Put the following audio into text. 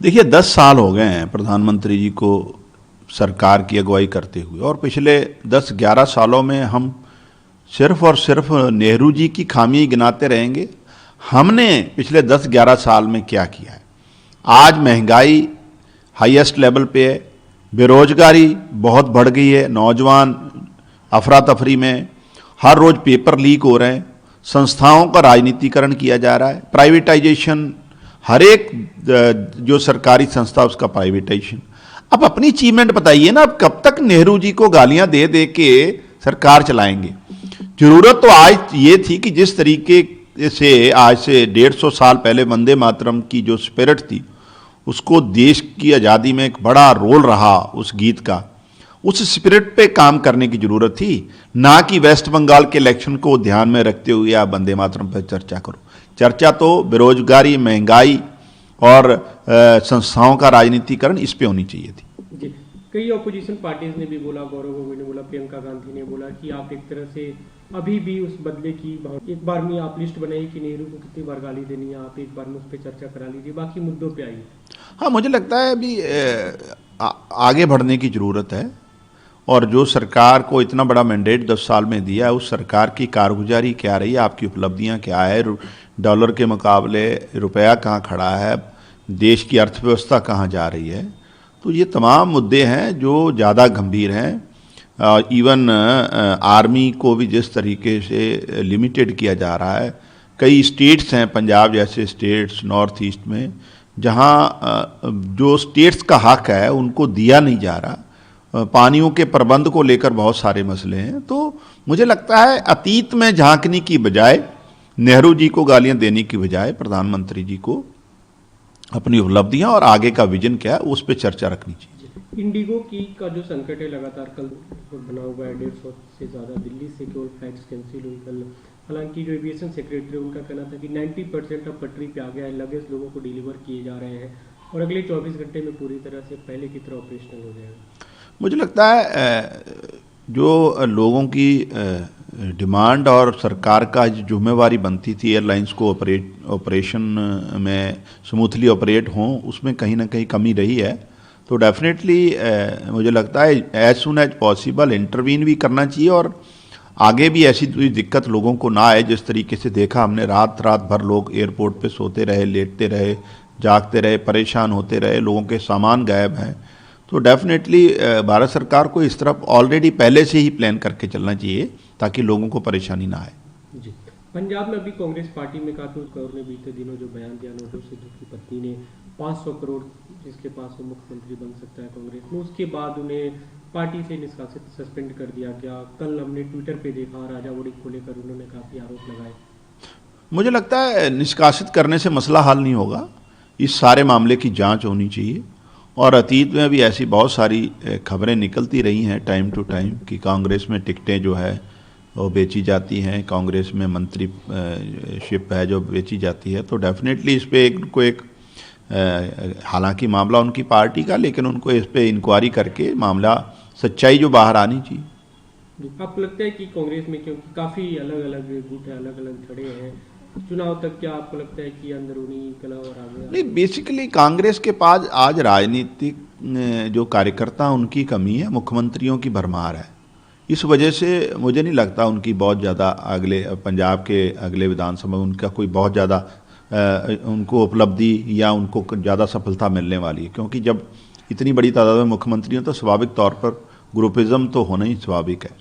देखिए 10 साल हो गए हैं प्रधानमंत्री जी को सरकार की अगुवाई करते हुए, और पिछले 10-11 सालों में हम सिर्फ और सिर्फ नेहरू जी की खामी गिनाते रहेंगे। हमने पिछले 10-11 साल में क्या किया है? आज महंगाई हाईएस्ट लेवल पे है, बेरोजगारी बहुत बढ़ गई है, नौजवान अफरा तफरी में, हर रोज पेपर लीक हो रहे हैं, संस्थाओं का राजनीतिकरण किया जा रहा है, प्राइवेटाइजेशन, हर एक जो सरकारी संस्था उसका प्राइवेटाइजेशन। अब अपनी अचीवमेंट बताइए ना, अब कब तक नेहरू जी को गालियां दे दे के सरकार चलाएंगे? जरूरत तो आज ये थी कि जिस तरीके से आज से 150 साल पहले वंदे मातरम की जो स्पिरिट थी, उसको देश की आज़ादी में एक बड़ा रोल रहा उस गीत का, उस स्पिरिट पे काम करने की जरूरत थी, ना कि वेस्ट बंगाल के इलेक्शन को ध्यान में रखते हुए आप वंदे मातरम पर चर्चा करो। चर्चा तो बेरोजगारी, महंगाई और संस्थाओं का राजनीतिकरण इस पे होनी चाहिए थी। जी, कई ऑपोजिशन पार्टीज ने भी बोला, गौरव गोगोई ने बोला, प्रियंका गांधी ने बोला कि आप एक तरह से अभी भी उस बदले की एक बार में आप लिस्ट बनाइए कि नेहरू को कितनी बार गाली देनी है, आप एक बार में उस पर चर्चा करा लीजिए, बाकी मुद्दों पे आइए। हाँ, मुझे लगता है अभी आगे बढ़ने की ज़रूरत है, और जो सरकार को इतना बड़ा मैंडेट 10 साल में दिया है, उस सरकार की कारगुजारी क्या रही है, आपकी उपलब्धियां क्या है, डॉलर के मुकाबले रुपया कहाँ खड़ा है, देश की अर्थव्यवस्था कहाँ जा रही है, तो ये तमाम मुद्दे हैं जो ज़्यादा गंभीर हैं। इवन आर्मी को भी जिस तरीके से लिमिटेड किया जा रहा है, कई स्टेट्स हैं, पंजाब जैसे स्टेट्स नॉर्थ ईस्ट में, जहाँ जो स्टेट्स का हक है उनको दिया नहीं जा रहा, पानियों के प्रबंध को लेकर बहुत सारे मसले हैं। तो मुझे लगता है अतीत में झांकने की बजाय, नेहरू जी को गालियां देने की बजाय, प्रधानमंत्री जी को अपनी उपलब्धियां और आगे का विजन क्या है उस पर चर्चा रखनी चाहिए। इंडिगो की का जो संकट है लगातार कल बना हुआ है, 150 से ज़्यादा दिल्ली से केवल फ्लाइट्स कैंसिल हुई कल। हालांकि जो एविएशन सेक्रेटरी उनका कहना था कि 90% अब पटरी पे आ गया है, लगेज लोगों को डिलीवर किए जा रहे हैं और अगले 24 घंटे में पूरी तरह से पहले की तरह ऑपरेशनल हो जाएगा। मुझे लगता है जो लोगों की डिमांड और सरकार का जो जिम्मेवारी बनती थी एयरलाइंस को ऑपरेशन में स्मूथली ऑपरेट हों, उसमें कहीं ना कहीं कमी रही है। तो डेफिनेटली मुझे लगता है as soon as possible intervene भी करना चाहिए, और आगे भी ऐसी कोई दिक्कत लोगों को ना आए। जिस तरीके से देखा हमने, रात रात भर लोग एयरपोर्ट पे सोते रहे, लेटते रहे, जागते रहे, परेशान होते रहे, लोगों के सामान गायब हैं। तो डेफिनेटली भारत सरकार को इस तरफ ऑलरेडी पहले से ही प्लान करके चलना चाहिए ताकि लोगों को परेशानी ना आए। जी, पंजाब में अभी कांग्रेस पार्टी में काफी कौर ने बीते दिनों जो बयान दिया, नवजोत सिद्धू की पत्नी ने 500 करोड़ जिसके पास वो मुख्यमंत्री बन सकता है कांग्रेस में, उसके बाद उन्हें पार्टी से निष्कासित सस्पेंड कर दिया गया। कल हमने ट्विटर पे देखा राजावड़ी को लेकर उन्होंने काफी आरोप लगाए। मुझे लगता है निष्कासित करने से मसला हल नहीं होगा, इस सारे मामले की जांच होनी चाहिए। और अतीत में भी ऐसी बहुत सारी खबरें निकलती रही हैं टाइम टू टाइम कि कांग्रेस में टिकटें जो है वो बेची जाती हैं, कांग्रेस में मंत्री शिप है जो बेची जाती है। तो डेफिनेटली इस पे एक हालांकि मामला उनकी पार्टी का, लेकिन उनको इस पे इंक्वायरी करके मामला सच्चाई जो बाहर आनी चाहिए। आपको लगता है कि कांग्रेस में, क्योंकि काफ़ी अलग अलग गुट है, अलग अलग खड़े हैं चुनाव तक, क्या आपको लगता है कि अंदरूनी कलह और आगे? नहीं, बेसिकली कांग्रेस के पास आज राजनीतिक जो कार्यकर्ता उनकी कमी है, मुख्यमंत्रियों की भरमार है। इस वजह से मुझे नहीं लगता उनकी बहुत ज़्यादा अगले पंजाब के अगले विधानसभा उनका कोई बहुत ज़्यादा उनको उपलब्धि या उनको ज़्यादा सफलता मिलने वाली है, क्योंकि जब इतनी बड़ी तादाद में मुख्यमंत्री हैं तो स्वाभाविक तौर पर ग्रुपिज्म तो होना ही स्वाभाविक है।